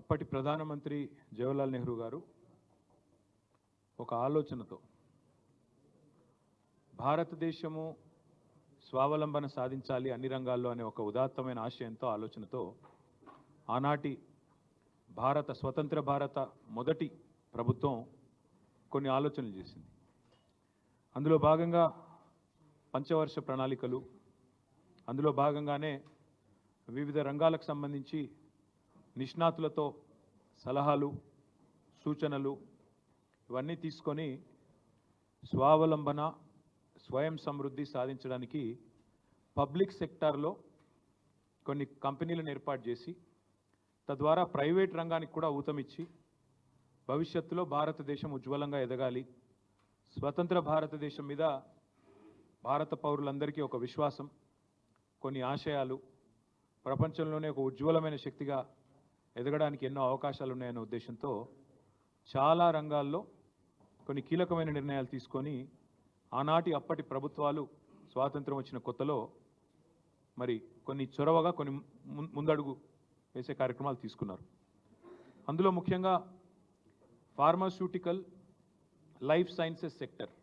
అప్పటి ప్రధానమంత్రి జవహర్లాల్ నెహ్రూ గారు ఒక ఆలోచనతో భారతదేశము స్వావలంబన సాధించాలి అన్ని రంగాల్లో అనే ఒక ఉదాత్తమైన ఆశయంతో ఆలోచనతో ఆనాటి స్వతంత్ర భారత మొదటి ప్రభుత్వం కొన్ని ఆలోచనలు చేసింది. అందులో భాగంగా పంచవర్ష ప్రణాళికలు, అందులో భాగంగానే వివిధ రంగాలకు సంబంధించి నిష్ణాతులతో సలహాలు, సూచనలు ఇవన్నీ తీసుకొని స్వావలంబన, స్వయం సమృద్ధి సాధించడానికి పబ్లిక్ సెక్టార్లో కొన్ని కంపెనీలను ఏర్పాటు చేసి తద్వారా ప్రైవేట్ రంగానికి కూడా ఊతమిచ్చి భవిష్యత్తులో భారతదేశం ఉజ్వలంగా ఎదగాలి, స్వతంత్ర భారతదేశం మీద భారత పౌరులందరికీ ఒక విశ్వాసం, కొన్ని ఆశయాలు, ప్రపంచంలోనే ఒక ఉజ్వలమైన శక్తిగా ఎదగడానికి ఎన్నో అవకాశాలు ఉన్నాయనే ఉద్దేశంతో చాలా రంగాల్లో కొన్ని కీలకమైన నిర్ణయాలు తీసుకొని ఆనాటి అప్పటి ప్రభుత్వాలు స్వాతంత్రం వచ్చిన కొత్తలో మరి కొన్ని చొరవగా కొన్ని ముందడుగు వేసే కార్యక్రమాలు తీసుకున్నారు. అందులో ముఖ్యంగా ఫార్మాస్యూటికల్, లైఫ్ సైన్సెస్ సెక్టర్,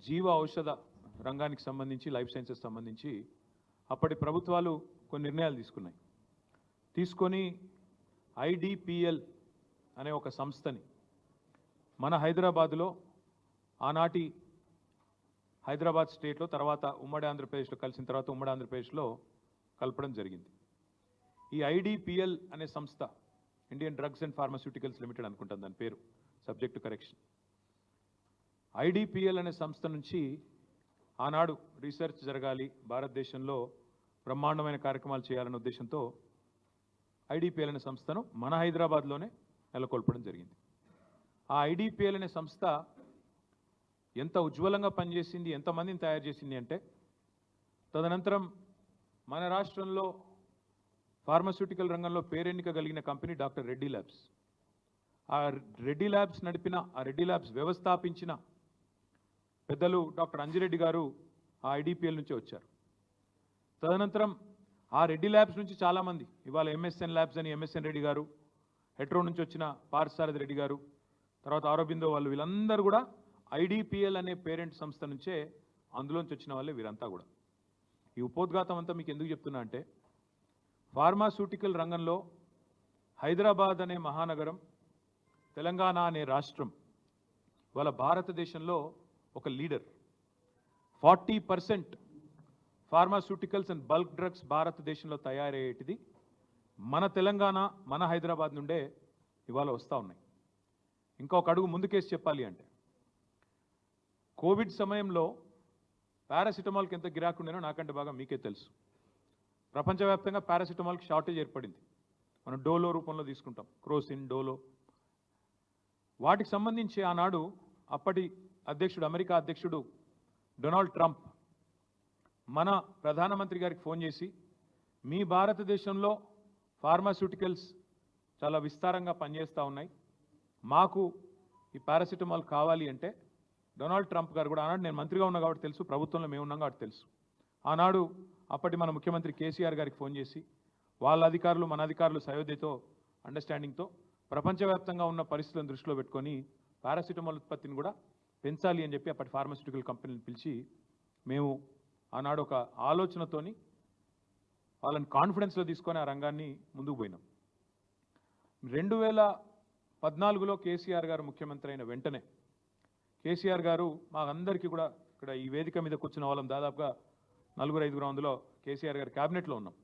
జీవ ఔషధ రంగానికి సంబంధించి, లైఫ్ సైన్సెస్ సంబంధించి అప్పటి ప్రభుత్వాలు కొన్ని నిర్ణయాలు తీసుకొని ఐడిపిఎల్ అనే ఒక సంస్థని మన హైదరాబాదులో, ఆనాటి హైదరాబాద్ స్టేట్లో, తర్వాత ఉమ్మడి ఆంధ్రప్రదేశ్లో కలిసిన తర్వాత ఉమ్మడి ఆంధ్రప్రదేశ్లో కలపడం జరిగింది. ఈ ఐడిపిఎల్ అనే సంస్థ Indian drugs and pharmaceuticals limited అనుకుంటాను దాని పేరు, సబ్జెక్ట్ టు కరెక్షన్. ఐడిపిఎల్ అనే సంస్థ నుంచి ఆనాడు రీసెర్చ్ జరగాలి, భారతదేశంలో బ్రహ్మాండమైన కార్యక్రమాలు చేయాలనే ఉద్దేశంతో ఐడిపిఎల్ అనే సంస్థను మన హైదరాబాద్లోనే నెలకొల్పడం జరిగింది. ఆ ఐడిపిఎల్ అనే సంస్థ ఎంత ఉజ్వలంగా పనిచేసింది, ఎంతమందిని తయారు చేసింది అంటే, తదనంతరం మన రాష్ట్రంలో ఫార్మాస్యూటికల్ రంగంలో పేరెన్నిక కలిగిన కంపెనీ డాక్టర్ రెడ్డి ల్యాబ్స్. ఆ రెడ్డి ల్యాబ్స్ నడిపిన, ఆ రెడ్డి ల్యాబ్స్ వ్యవస్థాపించిన పెద్దలు డాక్టర్ అంజిరెడ్డి గారు ఆ ఐడిపిఎల్ నుంచే వచ్చారు. తదనంతరం ఆ రెడ్డి ల్యాబ్స్ నుంచి చాలామంది, ఇవాళ ఎంఎస్ఎన్ ల్యాబ్స్ అని ఎంఎస్ఎన్ రెడ్డి గారు, హెట్రో నుంచి వచ్చిన పార్థసారథి రెడ్డి గారు, తర్వాత ఆరోబిందో వాళ్ళు, వీళ్ళందరూ కూడా ఐడిపిఎల్ అనే పేరెంట్ సంస్థ నుంచే, అందులోంచి వచ్చిన వాళ్ళే వీరంతా కూడా. ఈ ఉపోద్ఘాతం అంతా మీకు ఎందుకు చెప్తున్నా అంటే, ఫార్మాస్యూటికల్ రంగంలో హైదరాబాద్ అనే మహానగరం, తెలంగాణ అనే రాష్ట్రం వాళ్ళ భారతదేశంలో ఒక leader. 40% pharmaceuticals and bulk drugs భారతదేశంలో తయారయ్యేటిది మన తెలంగాణ, మన హైదరాబాద్ నుండే ఇవాళ వస్తూ ఉన్నాయి. ఇంకా ఒక అడుగు ముందుకేసి చెప్పాలి అంటే, కోవిడ్ సమయంలో పారాసిటమాల్కి ఎంత గిరాకీ ఉండేనో నాకంటే బాగా మీకే తెలుసు. ప్రపంచవ్యాప్తంగా పారాసిటమాల్కి షార్టేజ్ ఏర్పడింది. మనం డోలో రూపంలో తీసుకుంటాం, క్రోసిన్, డోలో. వాటికి సంబంధించి ఆనాడు అప్పటి అధ్యక్షుడు, అమెరికా అధ్యక్షుడు డొనాల్డ్ ట్రంప్ మన ప్రధానమంత్రి గారికి ఫోన్ చేసి, మీ భారతదేశంలో ఫార్మాస్యూటికల్స్ చాలా విస్తారంగా పనిచేస్తూ ఉన్నాయి, మాకు ఈ పారాసిటమాల్ కావాలి అంటే, డొనాల్డ్ ట్రంప్ గారు కూడా, ఆనాడు నేను మంత్రిగా ఉన్నా కాబట్టి తెలుసు, ప్రభుత్వంలో మేము ఉన్నాం కాబట్టి తెలుసు, ఆనాడు అప్పటి మన ముఖ్యమంత్రి కేసీఆర్ గారికి ఫోన్ చేసి, వాళ్ళ అధికారులు మన అధికారులు సయోధ్యతో, అండర్స్టాండింగ్తో ప్రపంచవ్యాప్తంగా ఉన్న పరిస్థితులను దృష్టిలో పెట్టుకొని పారాసిటమాల్ ఉత్పత్తిని కూడా పెంచాలి అని చెప్పి అప్పటి ఫార్మాస్యూటికల్ కంపెనీని పిలిచి మేము ఆనాడు ఒక ఆలోచనతోని వాళ్ళని కాన్ఫిడెన్స్లో తీసుకొని ఆ రంగాన్ని ముందుకు పోయినాం. 2014లో కేసీఆర్ గారు ముఖ్యమంత్రి అయిన వెంటనే కేసీఆర్ గారు మా అందరికీ కూడా, ఇక్కడ ఈ వేదిక మీద కూర్చున్న వాళ్ళం దాదాపుగా 4-5 అందులో కేసీఆర్ గారు క్యాబినెట్లో ఉన్నాం.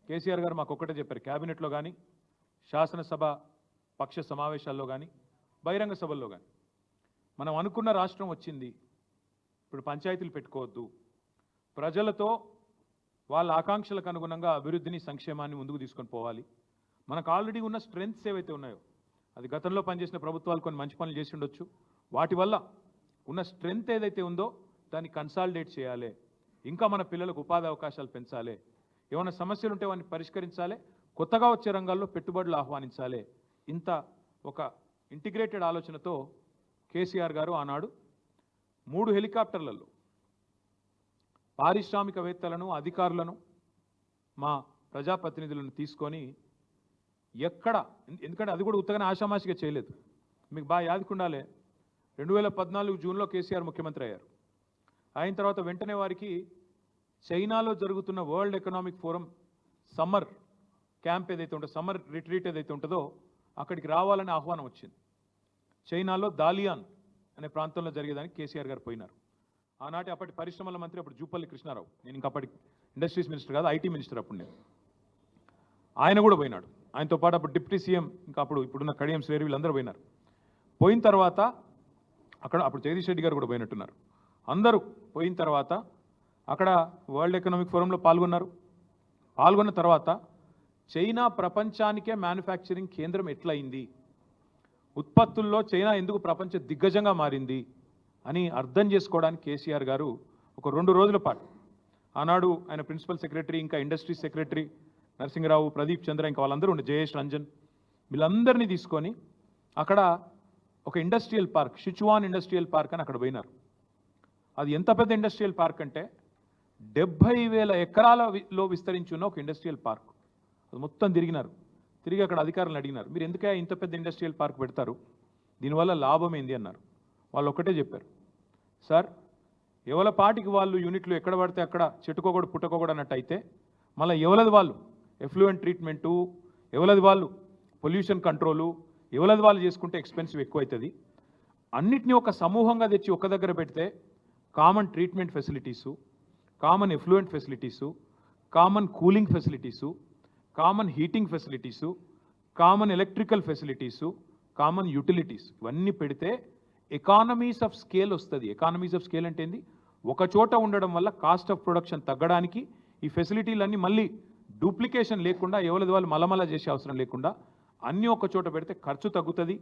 కేసీఆర్ గారు మాకు ఒక్కటే చెప్పారు, క్యాబినెట్లో కానీ, శాసనసభ పక్ష సమావేశాల్లో కానీ, బహిరంగ సభల్లో కానీ, మనం అనుకున్న రాష్ట్రం వచ్చింది, ఇప్పుడు పంచాయతీలు పెట్టుకోవద్దు, ప్రజలతో వాళ్ళ ఆకాంక్షలకు అనుగుణంగా అభివృద్ధిని, సంక్షేమాన్ని ముందుకు తీసుకొని పోవాలి. మనకు ఆల్రెడీ ఉన్న స్ట్రెంగ్త్స్ ఏవైతే ఉన్నాయో, అది గతంలో పనిచేసిన ప్రభుత్వాలు కొన్ని మంచి పనులు చేసి ఉండొచ్చు, వాటి వల్ల ఉన్న స్ట్రెంగ్త్ ఏదైతే ఉందో దాన్ని కన్సాలిడేట్ చేయాలి, ఇంకా మన పిల్లలకు ఉపాధి అవకాశాలు పెంచాలి, ఏమైనా సమస్యలు ఉంటే వాటిని పరిష్కరించాలి, కొత్తగా వచ్చే రంగాల్లో పెట్టుబడులు ఆహ్వానించాలి. ఇంత ఒక ఇంటిగ్రేటెడ్ ఆలోచనతో కేసీఆర్ గారు ఆనాడు 3 హెలికాప్టర్లలో పారిశ్రామికవేత్తలను, అధికారులను, మా ప్రజాప్రతినిధులను తీసుకొని ఎక్కడ, ఎందుకంటే అది కూడా ఉత్తగానే ఆషామాషిగా చేయలేదు. మీకు బాగా యాదుకుండాలి, 2014 జూన్లో కేసీఆర్ ముఖ్యమంత్రి అయ్యారు. అయిన తర్వాత వెంటనే వారికి చైనాలో జరుగుతున్న world economic forum summer camp ఏదైతే ఉంటుందో, సమ్మర్ రిట్రీట్ ఏదైతే ఉంటుందో అక్కడికి రావాలని ఆహ్వానం వచ్చింది. చైనాలో దాలియాన్ అనే ప్రాంతంలో జరిగేదానికి కేసీఆర్ గారు పోయినారు. ఆనాటి అప్పటి పరిశ్రమల మంత్రి అప్పుడు జూపల్లి కృష్ణారావు, నేను ఇంకా అప్పటి ఇండస్ట్రీస్ మినిస్టర్ కాదు, ఐటీ మినిస్టర్ అప్పుడు నేను, ఆయన కూడా పోయినాడు. ఆయనతో పాటు అప్పుడు డిప్యూటీ సీఎం ఇంకా ఇప్పుడున్న కడియం శ్రేరి వీళ్ళందరూ పోయినారు. పోయిన తర్వాత అప్పుడు జగదీష్ రెడ్డి గారు కూడా పోయినట్టున్నారు. అందరూ పోయిన తర్వాత అక్కడ వరల్డ్ ఎకనామిక్ ఫోరంలో పాల్గొన్న తర్వాత చైనా ప్రపంచానికే మ్యానుఫ్యాక్చరింగ్ కేంద్రం ఎట్లయింది, ఉత్పత్తుల్లో చైనా ఎందుకు ప్రపంచ దిగ్గజంగా మారింది అని అర్థం చేసుకోవడానికి కేసీఆర్ గారు ఒక 2 రోజుల పాటు, ఆనాడు ఆయన ప్రిన్సిపల్ సెక్రటరీ, ఇంకా ఇండస్ట్రీ సెక్రటరీ నరసింహరావు, ప్రదీప్ చంద్ర, ఇంకా వాళ్ళందరూ ఉండే, జయేష్ రంజన్, వీళ్ళందరినీ తీసుకొని అక్కడ ఒక industrial park, Sichuan industrial park అని అక్కడ పోయినారు. అది ఎంత పెద్ద ఇండస్ట్రియల్ పార్క్ అంటే 70,000 ఎకరాలలో విస్తరించి ఉన్న ఒక ఇండస్ట్రియల్ పార్క్. అది మొత్తం తిరిగి అక్కడ అధికారులను అడిగినారు, మీరు ఎందుకే ఇంత పెద్ద ఇండస్ట్రియల్ పార్క్ పెడతారు, దీనివల్ల లాభం ఏంది అన్నారు. వాళ్ళు ఒకటే చెప్పారు, సార్ ఎవల పాటికి వాళ్ళు యూనిట్లు ఎక్కడ పడితే అక్కడ చెట్టుకోకూడదు పుట్టుకోకూడదు అన్నట్టు అయితే, మళ్ళీ ఎవలది వాళ్ళు ఎఫ్లూయెంట్ ట్రీట్మెంటు, ఎవలది వాళ్ళు పొల్యూషన్ కంట్రోలు, ఎవలది వాళ్ళు చేసుకుంటే ఎక్స్పెన్సివ్ ఎక్కువ అవుతుంది. అన్నిటినీ ఒక సమూహంగా తెచ్చి ఒక దగ్గర పెడితే common treatment facilities, common effluent facilities, common cooling facilities, common heating facilities, common electrical facilities, common utilities, ఇవన్నీ పెడితే ఎకానమీస్ ఆఫ్ స్కేల్ వస్తుంది. ఎకానమీస్ ఆఫ్ స్కేల్ అంటే ఏంది, ఒక చోట ఉండడం వల్ల కాస్ట్ ఆఫ్ ప్రొడక్షన్ తగ్గడానికి ఈ ఫెసిలిటీలన్నీ మళ్ళీ డూప్లికేషన్ లేకుండా, ఎవరిది వాళ్ళు మలమల చేసే అవసరం లేకుండా అన్నీ ఒక చోట పెడితే ఖర్చు తగ్గుతుంది,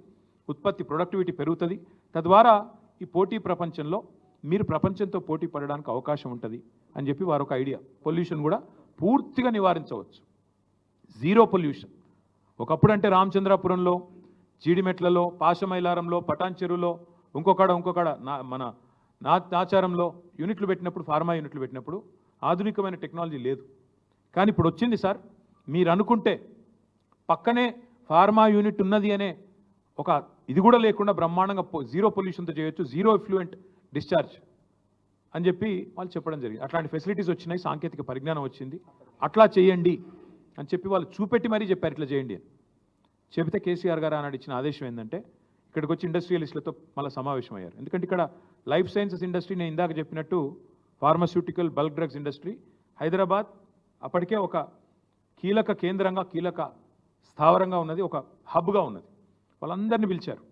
ఉత్పత్తి ప్రొడక్టివిటీ పెరుగుతుంది. తద్వారా ఈ పోటీ ప్రపంచంలో మీరు ప్రపంచంతో పోటీ పడడానికి అవకాశం ఉంటుంది అని చెప్పి వారు ఒక ఐడియా. పొల్యూషన్ కూడా పూర్తిగా నివారించవచ్చు, జీరో పొల్యూషన్. ఒకప్పుడు అంటే రామచంద్రాపురంలో, జీడిమెట్లలో, పాశమైలారంలో, పటాన్ చెరువులో, ఇంకొకడ మన నాచారంలో యూనిట్లు పెట్టినప్పుడు, ఫార్మా యూనిట్లు పెట్టినప్పుడు ఆధునికమైన టెక్నాలజీ లేదు. కానీ ఇప్పుడు వచ్చింది సార్, మీరు అనుకుంటే పక్కనే ఫార్మా యూనిట్ ఉన్నది అనే ఒక ఇది కూడా లేకుండా బ్రహ్మాండంగా జీరో పొల్యూషన్తో చేయొచ్చు, జీరో ఎఫ్లూయెంట్ డిశ్చార్జ్ అని చెప్పి వాళ్ళు చెప్పడం జరిగింది. అట్లాంటి ఫెసిలిటీస్ వచ్చినాయి, సాంకేతిక పరిజ్ఞానం వచ్చింది, అట్లా చేయండి అని చెప్పి వాళ్ళు చూపెట్టి మరీ చెప్పారు ఇట్లా చేయండి అని. చెబితే కేసీఆర్ గారు ఆనాడు ఇచ్చిన ఆదేశం ఏంటంటే ఇక్కడికి వచ్చి ఇండస్ట్రియలిస్టులతో మళ్ళీ సమావేశం అయ్యారు. ఎందుకంటే ఇక్కడ లైఫ్ సైన్సెస్ ఇండస్ట్రీ, నేను ఇందాక చెప్పినట్టు pharmaceutical bulk drugs industry, Hyderabad అప్పటికే ఒక కీలక కేంద్రంగా, కీలక స్థావరంగా ఉన్నది, ఒక హబ్గా ఉన్నది. వాళ్ళందరినీ పిలిచారు,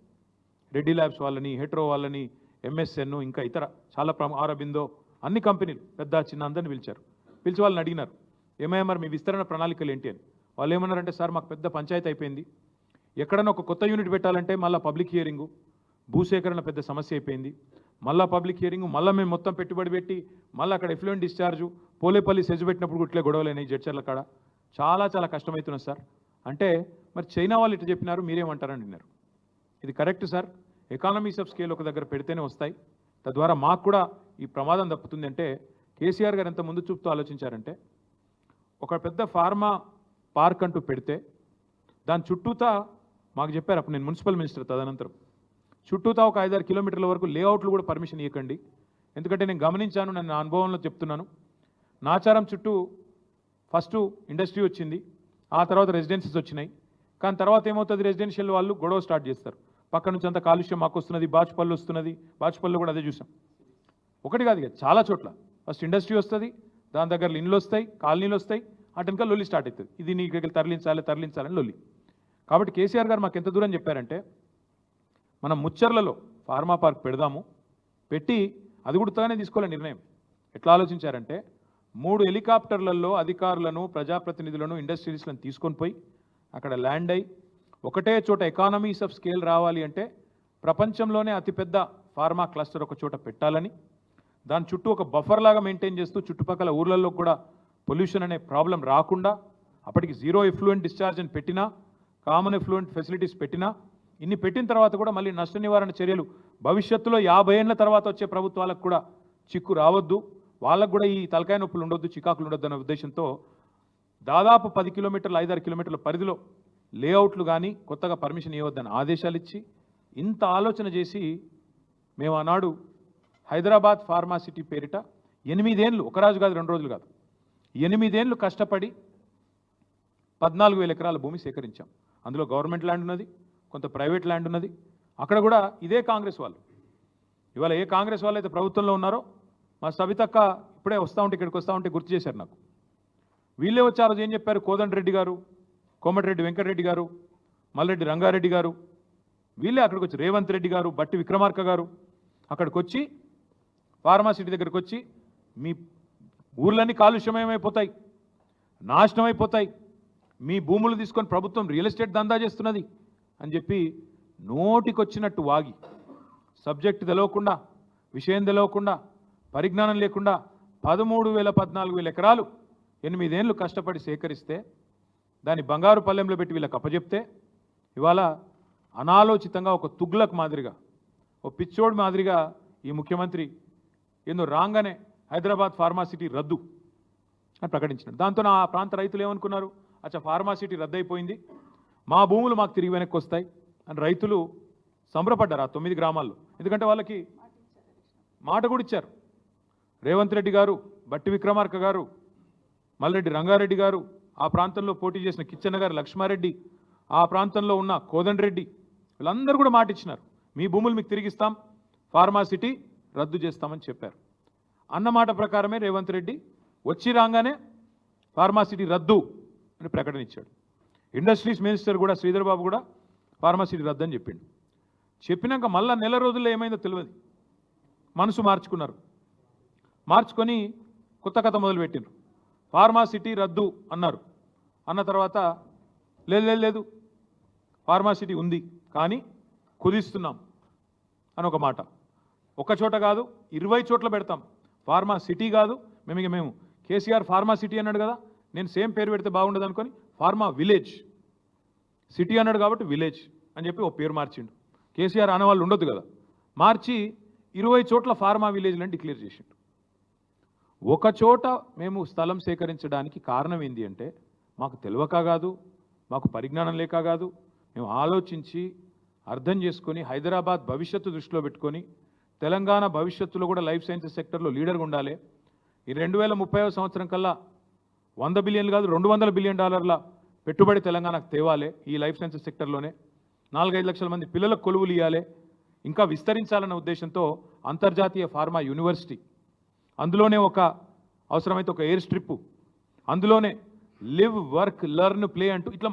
రెడ్డి ల్యాబ్స్ వాళ్ళని, హెట్రో వాళ్ళని, ఎంఎస్ఎన్, ఇంకా ఇతర చాలా ఆరబిందో, అన్ని కంపెనీలు పెద్ద చిన్న అందరినీ పిలిచారు. పిలిచి వాళ్ళని అడిగినారు, ఏమయ్యా మరి మీ విస్తరణ ప్రణాళికలు ఏంటి అని. వాళ్ళు ఏమన్నారంటే, సార్ మాకు పెద్ద పంచాయతీ అయిపోయింది, ఎక్కడన్నా ఒక కొత్త యూనిట్ పెట్టాలంటే మళ్ళీ పబ్లిక్ హియరింగు, భూసేకరణ పెద్ద సమస్య అయిపోయింది, మళ్ళీ పబ్లిక్ హియరింగు, మళ్ళీ మేము మొత్తం పెట్టుబడి పెట్టి మళ్ళీ అక్కడ ఎఫ్లూయెంట్ డిశ్చార్జు, పోలేపల్లి సెజ్ పెట్టినప్పుడు ఇట్లే గొడవలైనాయి జడ్చర్ల కాడ, చాలా కష్టమవుతున్నది సార్ అంటే, మరి చైనా వాళ్ళు ఇట్లా చెప్పినారు, మీరేమంటారని అన్నారు. ఇది correct sir, economies of scale ఒక దగ్గర పెడితేనే వస్తాయి, తద్వారా మాకు కూడా ఈ ప్రమాదం తప్పుతుంది అంటే కేసీఆర్ గారు ఎంత ముందు చూపుతూ ఆలోచించారంటే, ఒక పెద్ద ఫార్మా పార్క్ అంటూ పెడితే దాని చుట్టూతా మాకు చెప్పారు, అప్పుడు నేను మున్సిపల్ మినిస్టర్, తదనంతరం చుట్టూతా ఒక 5-6 కిలోమీటర్ల వరకు లేఅవుట్లు కూడా పర్మిషన్ ఇవ్వకండి. ఎందుకంటే నేను గమనించాను, నేను నా అనుభవంలో చెప్తున్నాను, నాచారం చుట్టూ ఫస్ట్ ఇండస్ట్రీ వచ్చింది, ఆ తర్వాత రెసిడెన్సీస్ వచ్చినాయి. కానీ తర్వాత ఏమవుతుంది, రెసిడెన్షియల్ వాళ్ళు గొడవ స్టార్ట్ చేస్తారు, పక్క నుంచి అంత కాలుష్యం మాకు వస్తున్నది, బాచుపల్లి వస్తున్నది, బాచుపల్లి కూడా అదే చూసాం. ఒకటి కాదు ఇక చాలా చోట్ల ఫస్ట్ ఇండస్ట్రీ వస్తుంది, దాని దగ్గర ఇండ్లు వస్తాయి, కాలనీలు వస్తాయి, అటెనక లొల్లి స్టార్ట్ అవుతుంది, ఇది నీకు తరలించాలని లొల్లి. కాబట్టి కేసీఆర్ గారు మాకు ఎంత దూరం చెప్పారంటే, మనం ముచ్చర్లలో ఫార్మా పార్క్ పెడదాము, పెట్టి అది కూడా ఉత్తగానే తీసుకోవాలని నిర్ణయం. ఎట్లా ఆలోచించారంటే, 3 హెలికాప్టర్లలో అధికారులను, ప్రజాప్రతినిధులను, ఇండస్ట్రియలిస్టులను తీసుకొని పోయి అక్కడ ల్యాండ్ అయ్యి ఒకటే చోట ఎకానమీస్ ఆఫ్ స్కేల్ రావాలి అంటే ప్రపంచంలోనే అతిపెద్ద ఫార్మా క్లస్టర్ ఒక చోట పెట్టాలని, దాని చుట్టూ ఒక బఫర్ లాగా మెయింటైన్ చేస్తూ చుట్టుపక్కల ఊర్లలో కూడా పొల్యూషన్ అనే ప్రాబ్లం రాకుండా, అప్పటికి జీరో ఎఫ్లూయెంట్ డిశ్చార్జ్ అని పెట్టినా, కామన్ ఎఫ్లూయెంట్ ఫెసిలిటీస్ పెట్టినా, ఇన్ని పెట్టిన తర్వాత కూడా మళ్ళీ నష్ట నివారణ చర్యలు భవిష్యత్తులో 50 ఏళ్ల తర్వాత వచ్చే ప్రభుత్వాలకు కూడా చిక్కు రావద్దు, వాళ్ళకు కూడా ఈ తలకాయ నొప్పులు ఉండొద్దు, చికాకులు ఉండొద్దు అనే ఉద్దేశంతో దాదాపు 10 కిలోమీటర్లు, 5-6 కిలోమీటర్ల పరిధిలో లేఅవుట్లు కానీ కొత్తగా పర్మిషన్ ఇవ్వద్దని ఆదేశాలు ఇచ్చి ఇంత ఆలోచన చేసి మేము ఆనాడు హైదరాబాద్ ఫార్మాసిటీ పేరిట 8 ఏళ్ళు, ఒక రోజు కాదు 2 రోజులు కాదు, 8 ఏళ్ళు కష్టపడి 14,000 ఎకరాల భూమి సేకరించాం. అందులో గవర్నమెంట్ ల్యాండ్ ఉన్నది, కొంత ప్రైవేట్ ల్యాండ్ ఉన్నది. అక్కడ కూడా ఇదే కాంగ్రెస్ వాళ్ళు, ఇవాళ ఏ కాంగ్రెస్ వాళ్ళు అయితే ప్రభుత్వంలో ఉన్నారో మా సవితక్క ఇప్పుడే వస్తూ ఉంటే ఇక్కడికి వస్తూ ఉంటే గుర్తు చేశారు నాకు. వీళ్ళే వచ్చి ఆ రోజు ఏం చెప్పారు, కోదండరెడ్డి గారు, కోమటిరెడ్డి వెంకటరెడ్డి గారు, మల్రెడ్డి రంగారెడ్డి గారు, వీళ్ళే అక్కడికి వచ్చి రేవంత్ రెడ్డి గారు, బట్టి విక్రమార్క గారు అక్కడికి వచ్చి ఫార్మాసిటీ దగ్గరికి వచ్చి మీ ఊర్లన్నీ కాలుష్యమయమైపోతాయి, నాశనం అయిపోతాయి, మీ భూములు తీసుకొని ప్రభుత్వం రియల్ ఎస్టేట్ దందా చేస్తున్నది అని చెప్పి నోటికొచ్చినట్టు వాగి సబ్జెక్ట్ తెలవకుండా, విషయం తెలవకుండా, పరిజ్ఞానం లేకుండా 13,000 14,000 ఎకరాలు 8 ఏళ్ళు కష్టపడి సేకరిస్తే దాన్ని బంగారు పల్లెంలో పెట్టి వీళ్ళకి అప్పచెప్తే ఇవాళ అనాలోచితంగా ఒక తుగ్లక్ మాదిరిగా, ఒక పిచ్చోడు మాదిరిగా ఈ ముఖ్యమంత్రి ఏందో రాగానే హైదరాబాద్ ఫార్మాసిటీ రద్దు అని ప్రకటించినాడు. దాంతో ఆ ప్రాంత రైతులు ఏమనుకున్నారు, అచ్చా ఫార్మాసిటీ రద్దు అయిపోయింది, మా భూములు మాకు తిరిగి వెనక్కి వస్తాయి అని రైతులు సంబరపడ్డారు ఆ 9 గ్రామాల్లో. ఎందుకంటే వాళ్ళకి మాట కూడా ఇచ్చారు. రేవంత్ రెడ్డి గారు, బట్టి విక్రమార్క గారు, మల్రెడ్డి రంగారెడ్డి గారు, ఆ ప్రాంతంలో పోటీ చేసిన కిచ్చన్న గారు, లక్ష్మారెడ్డి, ఆ ప్రాంతంలో ఉన్న కోదండరెడ్డి, వీళ్ళందరూ కూడా మాట ఇచ్చినారు, మీ భూములు మీకు తిరిగిస్తాం, ఫార్మాసిటీ రద్దు చేస్తామని చెప్పారు. అన్నమాట ప్రకారమే రేవంత్ రెడ్డి వచ్చి రాగానే ఫార్మాసిటీ రద్దు అని ప్రకటన ఇచ్చాడు. ఇండస్ట్రీస్ మినిస్టర్ కూడా శ్రీధర్ బాబు కూడా ఫార్మాసిటీ రద్దు అని చెప్పిండు. చెప్పినాక మళ్ళా నెల రోజుల్లో ఏమైందో తెలియదు, మనసు మార్చుకున్నారు. మార్చుకొని కొత్త కథ మొదలుపెట్టినారు. ఫార్మాసిటీ రద్దు అన్నారు. అన్న తర్వాత లేదు ఫార్మాసిటీ ఉంది కానీ కుదిస్తున్నాం అని ఒక మాట. ఒక చోట కాదు 20 చోట్ల పెడతాం, ఫార్మాసిటీ కాదు. మేము కేసీఆర్ ఫార్మాసిటీ అన్నాడు కదా, నేను సేమ్ పేరు పెడితే బాగుండదు అనుకొని ఫార్మా విలేజ్, సిటీ అన్నాడు కాబట్టి విలేజ్ అని చెప్పి ఓ పేరు మార్చిండు. కేసీఆర్ ఆనవాళ్ళు ఉండొద్దు కదా, మార్చి 20 చోట్ల ఫార్మా విలేజ్లని డిక్లేర్ చేసిండు. ఒక చోట మేము స్థలం సేకరించడానికి కారణం ఏంటి అంటే మాకు తెలియక కాదు, మాకు పరిజ్ఞానం లేక కాదు, మేము ఆలోచించి అర్థం చేసుకొని హైదరాబాద్ భవిష్యత్తు దృష్టిలో పెట్టుకొని తెలంగాణ భవిష్యత్తులో కూడా లైఫ్ సైన్సెస్ సెక్టర్లో లీడర్గా ఉండాలి. ఈ 2030వ సంవత్సరం కల్లా 100 బిలియన్లు కాదు $200 బిలియన్ పెట్టుబడి తెలంగాణకు తేవాలి. ఈ లైఫ్ సైన్సెస్ సెక్టర్లోనే 4-5 లక్షల మంది పిల్లలకు కొలువులు ఇవ్వాలి, ఇంకా విస్తరించాలన్న ఉద్దేశంతో అంతర్జాతీయ ఫార్మా యూనివర్సిటీ, అందులోనే ఒక అవసరమైతే ఒక ఎయిర్ స్ట్రిప్, అందులోనే లివ్ వర్క్ లెర్న్ ప్లే అంటూ ఇట్లా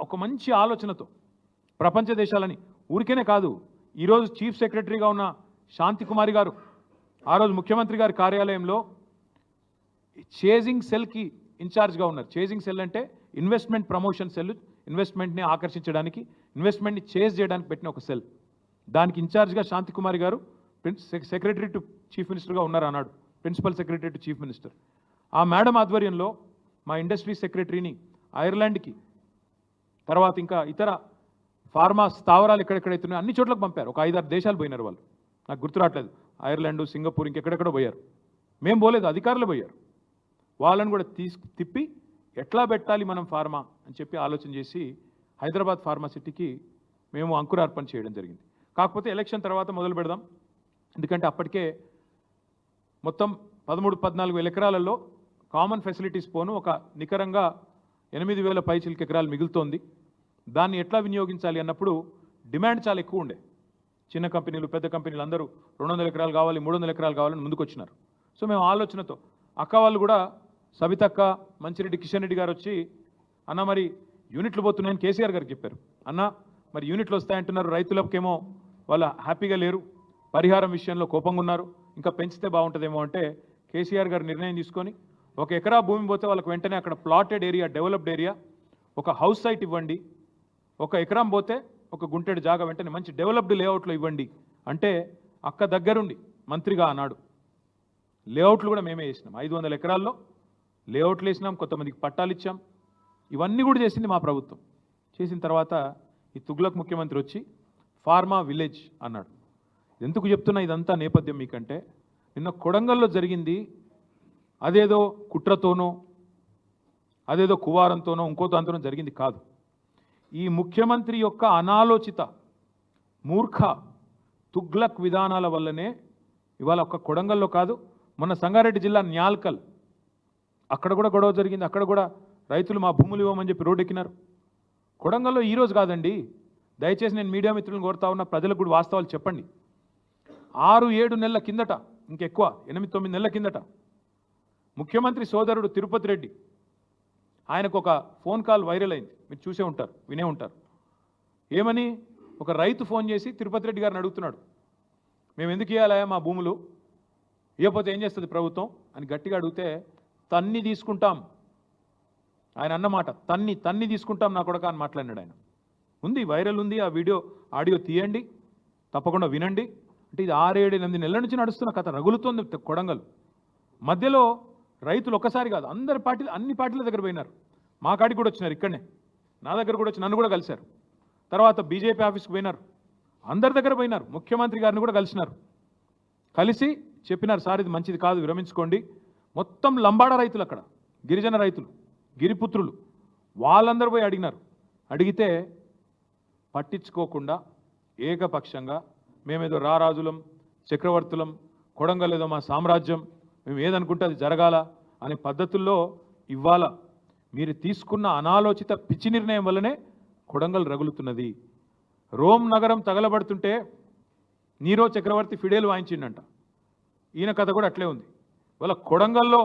ఒక మంచి ఆలోచనతో ప్రపంచ దేశాలని ఊరికేనే కాదు. ఈరోజు చీఫ్ సెక్రటరీగా ఉన్న శాంతి కుమారి గారు ఆ రోజు ముఖ్యమంత్రి గారి కార్యాలయంలో చేజింగ్ సెల్కి ఇన్ఛార్జ్గా ఉన్నారు. చేజింగ్ సెల్ అంటే ఇన్వెస్ట్మెంట్ ప్రమోషన్ సెల్, ఇన్వెస్ట్మెంట్ని ఆకర్షించడానికి, ఇన్వెస్ట్మెంట్ని చేజ్ చేయడానికి పెట్టిన ఒక సెల్. దానికి ఇన్ఛార్జ్గా శాంతి కుమారి గారు సెక్రటరీ టు చీఫ్ మినిస్టర్గా ఉన్నారు అన్నాడు, principal secretary to chief minister. ఆ మేడం ఆధ్వర్యంలో మా ఇండస్ట్రీ సెక్రటరీని ఐర్లాండ్కి, తర్వాత ఇంకా ఇతర ఫార్మా స్థావరాలు ఎక్కడెక్కడైతున్నాయో అన్ని చోట్లకు పంపారు. ఒక 5-6 దేశాలు పోయినారు వాళ్ళు, నాకు గుర్తు రావట్లేదు, ఐర్లాండ్, సింగపూర్, ఇంకెక్కడెక్కడో పోయారు. మేము పోలేదు, అధికారులు పోయారు. వాళ్ళని కూడా తిప్పి ఎట్లా పెట్టాలి మనం ఫార్మా అని చెప్పి ఆలోచన చేసి హైదరాబాద్ ఫార్మాసిటీకి మేము అంకురార్పణ చేయడం జరిగింది. కాకపోతే ఎలక్షన్ తర్వాత మొదలు పెడదాం, ఎందుకంటే అప్పటికే మొత్తం 13-14 ఎకరాలలో కామన్ ఫెసిలిటీస్ పోను ఒక నికరంగా 8,000 పైచిలకి ఎకరాలు మిగులుతోంది. దాన్ని ఎట్లా వినియోగించాలి అన్నప్పుడు డిమాండ్ చాలా ఎక్కువ ఉండే. చిన్న కంపెనీలు, పెద్ద కంపెనీలు అందరూ 200 ఎకరాలు కావాలి, 300 ఎకరాలు కావాలని ముందుకు వచ్చినారు. సో మేము ఆలోచనతో అక్క వాళ్ళు కూడా, సబితక్క, మంచిరెడ్డి కిషన్ రెడ్డి గారు వచ్చి, అన్న మరి యూనిట్లు పోతున్నాయని కేసీఆర్ గారికి చెప్పారు. అన్న మరి యూనిట్లు వస్తాయంటున్నారు, రైతులకేమో వాళ్ళ హ్యాపీగా లేరు, పరిహారం విషయంలో కోపంగా ఉన్నారు, ఇంకా పెంచితే బాగుంటుందేమో అంటే కేసీఆర్ గారు నిర్ణయం తీసుకొని 1 ఎకరా భూమి పోతే వాళ్ళకి వెంటనే అక్కడ ప్లాటెడ్ ఏరియా, డెవలప్డ్ ఏరియా, ఒక హౌస్ సైట్ ఇవ్వండి, 1 ఎకరం పోతే 1 గుంటెడు జాగా వెంటనే మంచి డెవలప్డ్ లేఅవుట్లో ఇవ్వండి అంటే అక్క దగ్గరుండి మంత్రిగా అన్నాడు లేఅవుట్లు కూడా మేమే వేసినాం. 500 ఎకరాల్లో లేఅవుట్లు వేసినాం, కొంతమందికి పట్టాలు ఇచ్చాం. ఇవన్నీ కూడా చేసింది మా ప్రభుత్వం. చేసిన తర్వాత ఈ తుగ్లక్ ముఖ్యమంత్రి వచ్చి ఫార్మా విలేజ్ అన్నాడు. ఎందుకు చెప్తున్నా ఇదంతా నేపథ్యం మీకంటే, నిన్న కొడంగల్లో జరిగింది అదేదో కుట్రతోనో, అదేదో కువారంతోనో, ఇంకో దాంతోనో జరిగింది కాదు. ఈ ముఖ్యమంత్రి యొక్క అనాలోచిత మూర్ఖ తుగ్లక్ విధానాల వల్లనే ఇవాళ ఒక్క కొడంగల్లో కాదు, మొన్న సంగారెడ్డి జిల్లా న్యాల్కల్ అక్కడ కూడా గొడవ జరిగింది. అక్కడ కూడా రైతులు మా భూములు ఇవ్వమని చెప్పి రోడ్డు ఎక్కినారు. కొడంగల్లో ఈరోజు కాదండి, దయచేసి నేను మీడియా మిత్రులను కోరుతా ఉన్న, ప్రజలకు కూడా వాస్తవాలు చెప్పండి. 6-7 నెలల కిందట, ఇంకెక్కువ 8-9 నెలల కిందట ముఖ్యమంత్రి సోదరుడు తిరుపతి రెడ్డి ఆయనకు ఒక ఫోన్ కాల్ వైరల్ అయింది. మీరు చూసే ఉంటారు, వినే ఉంటారు. ఏమని? ఒక రైతు ఫోన్ చేసి తిరుపతి రెడ్డి గారిని అడుగుతున్నాడు, మేము ఎందుకు ఇవ్వాలా మా భూములు, ఇవ్వకపోతే ఏం చేస్తుంది ప్రభుత్వం అని గట్టిగా అడిగితే, తన్ని తీసుకుంటాం ఆయన అన్నమాట, తన్ని తీసుకుంటాం నా కొడక అని మాట్లాడినాడు ఆయన. ఉంది, వైరల్ ఉంది, ఆ వీడియో ఆడియో తీయండి, తప్పకుండా వినండి. అంటే ఇది 6-7-8 నెలల నుంచి నడుస్తున్న కథ, రగులుతోంది కొడంగల్. మధ్యలో రైతులు ఒక్కసారి కాదు, అన్ని పార్టీల దగ్గర పోయినారు. మా కాడికి కూడా వచ్చినారు, ఇక్కడనే నా దగ్గర కూడా వచ్చి నన్ను కూడా కలిశారు. తర్వాత బీజేపీ ఆఫీస్కి పోయినారు, అందరి దగ్గర పోయినారు, ముఖ్యమంత్రి గారిని కూడా కలిసినారు. కలిసి చెప్పినారు, సార్ ఇది మంచిది కాదు, విరమించుకోండి. మొత్తం లంబాడ రైతులు, అక్కడ గిరిజన రైతులు, గిరిపుత్రులు, వాళ్ళందరూ పోయి అడిగినారు. అడిగితే పట్టించుకోకుండా ఏకపక్షంగా మేమేదో రారాజులం, చక్రవర్తులం, కొడంగల్ ఏదో మా సామ్రాజ్యం, మేము ఏదనుకుంటే అది జరగాల అనే పద్ధతుల్లో ఇవాళ మీరు తీసుకున్న అనాలోచిత పిచ్చి నిర్ణయం వల్లనే కొడంగల్ రగులుతున్నది. రోమ్ నగరం తగలబడుతుంటే నీరో చక్రవర్తి ఫిడేలు వాయించిండంట. ఈయన కథ కూడా అట్లే ఉంది. ఇవాళ కొడంగల్లో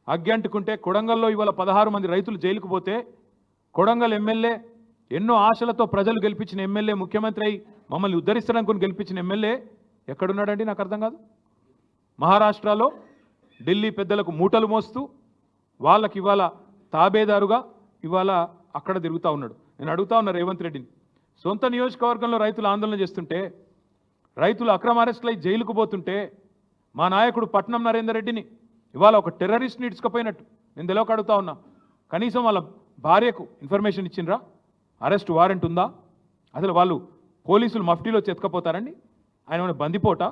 అగ్గి అంటుకుంటే, కొడంగల్లో ఇవాళ 16 మంది రైతులు జైలుకు పోతే, కొడంగల్ ఎమ్మెల్యే ఎన్నో ఆశలతో ప్రజలు గెలిపించిన ఎమ్మెల్యే, ముఖ్యమంత్రి అయి మమ్మల్ని ఉద్ధరిస్తారనుకుని గెలిపించిన ఎమ్మెల్యే ఎక్కడున్నాడండి? నాకు అర్థం కాదు. మహారాష్ట్రలో ఢిల్లీ పెద్దలకు మూటలు మోస్తూ వాళ్ళకి ఇవాళ తాబేదారుగా ఇవాళ అక్కడ తిరుగుతూ ఉన్నాడు. నేను అడుగుతా ఉన్నా రేవంత్ రెడ్డిని, సొంత నియోజకవర్గంలో రైతులు ఆందోళన చేస్తుంటే, రైతులు అక్రమ అరెస్టులై జైలుకు పోతుంటే, మా నాయకుడు పట్నం నరేందర్ రెడ్డిని ఇవాళ ఒక టెర్రరిస్ట్ని ఇడ్చుకపోయినట్టు నేను తెలియక అడుగుతా ఉన్నా. కనీసం వాళ్ళ భార్యకు ఇన్ఫర్మేషన్ ఇచ్చిండ్రా? అరెస్ట్ వారెంట్ ఉందా? అసలు వాళ్ళు పోలీసులు మఫ్టీలో చెతకపోతారండి? ఆయన ఏమైనా బందిపోట,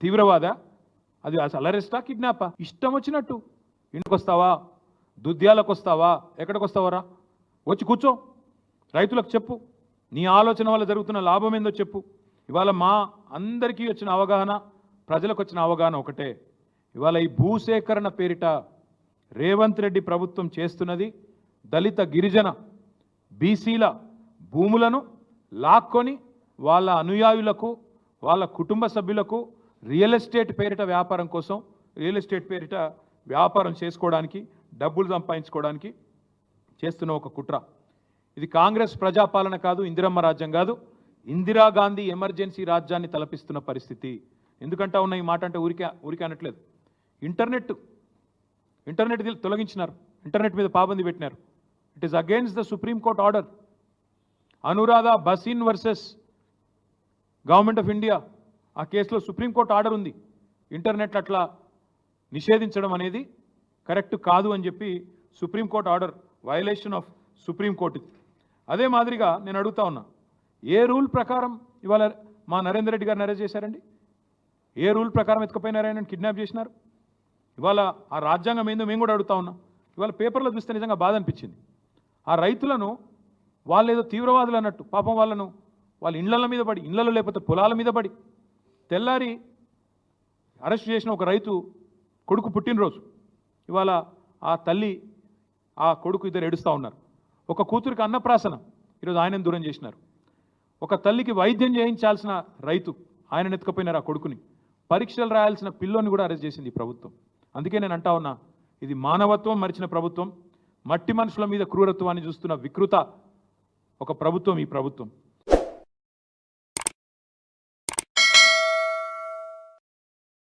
తీవ్రవాద? అది అసలు అరెస్టా, కిడ్నాపా? ఇష్టం వచ్చినట్టు ఇంటికి వస్తావా, దుద్యాలకు వస్తావా, ఎక్కడికి వస్తావరా, వచ్చి కూర్చో, రైతులకు చెప్పు, నీ ఆలోచన వల్ల జరుగుతున్న లాభం ఏందో చెప్పు. ఇవాళ మా అందరికీ వచ్చిన అవగాహన, ప్రజలకు వచ్చిన అవగాహన ఒకటే, ఇవాళ ఈ భూసేకరణ పేరిట రేవంత్ రెడ్డి ప్రభుత్వం చేస్తున్నది దళిత, గిరిజన, బీసీల భూములను లాక్కొని వాళ్ళ అనుయాయులకు, వాళ్ళ కుటుంబ సభ్యులకు రియల్ ఎస్టేట్ పేరిట వ్యాపారం కోసం, రియల్ ఎస్టేట్ పేరిట వ్యాపారం చేసుకోవడానికి, డబ్బులు సంపాదించుకోవడానికి చేస్తున్న ఒక కుట్ర. ఇది కాంగ్రెస్ ప్రజాపాలన కాదు, ఇందిరమ్మ రాజ్యం కాదు, ఇందిరాగాంధీ ఎమర్జెన్సీ రాజ్యాన్ని తలపిస్తున్న పరిస్థితి. ఎందుకంటా ఉన్న ఈ మాట అంటే ఊరికే అనట్లేదు. ఇంటర్నెట్ తొలగించినారు, ఇంటర్నెట్ మీద పాబంది పెట్టినారు. It is against the supreme court order. Anuradha Bhasin versus government of India, ఆ కేసులో సుప్రీంకోర్టు ఆర్డర్ ఉంది. ఇంటర్నెట్ అట్లా నిషేధించడం అనేది కరెక్ట్ కాదు అని చెప్పి supreme court order, violation of supreme court. అదే మాదిరిగా నేను అడుగుతా ఉన్నా, ఏ రూల్ ప్రకారం ఇవాళ మా నరేందర్ రెడ్డి గారిని అరెస్ట్ చేశారండి? ఏ రూల్ ప్రకారం ఎత్తుకుపోయినారని కిడ్నాప్ చేసినారు? ఇవాళ ఆ రాజ్యాంగం ఏందో మేము కూడా అడుగుతా ఉన్నాం. ఇవాళ పేపర్లో చూస్తే నిజంగా బాధ అనిపించింది. ఆ రైతులను వాళ్ళు ఏదో తీవ్రవాదులు అన్నట్టు, పాపం వాళ్ళను వాళ్ళ ఇళ్ల మీద పడి, ఇళ్లలో లేకపోతే పొలాల మీద పడి, తెల్లారి అరెస్ట్ చేసిన ఒక రైతు కొడుకు పుట్టినరోజు, ఇవాళ ఆ తల్లి, ఆ కొడుకు ఇద్దరు ఏడుస్తూ ఉన్నారు. ఒక కూతురికి అన్నప్రాసన, ఈరోజు ఆయనను దూరం చేసినారు. ఒక తల్లికి వైద్యం చేయించాల్సిన రైతు, ఆయన ఎత్తుకపోయినారు ఆ కొడుకుని. పరీక్షలు రాయాల్సిన పిల్లోని కూడా అరెస్ట్ చేసింది ఈ ప్రభుత్వం. అందుకే నేను అంటా ఉన్నా, ఇది మానవత్వం మరిచిన ప్రభుత్వం, మట్టి మనుషుల మీద క్రూరత్వాన్ని చూస్తున్న వికృత ఒక ప్రభుత్వం ఈ ప్రభుత్వం.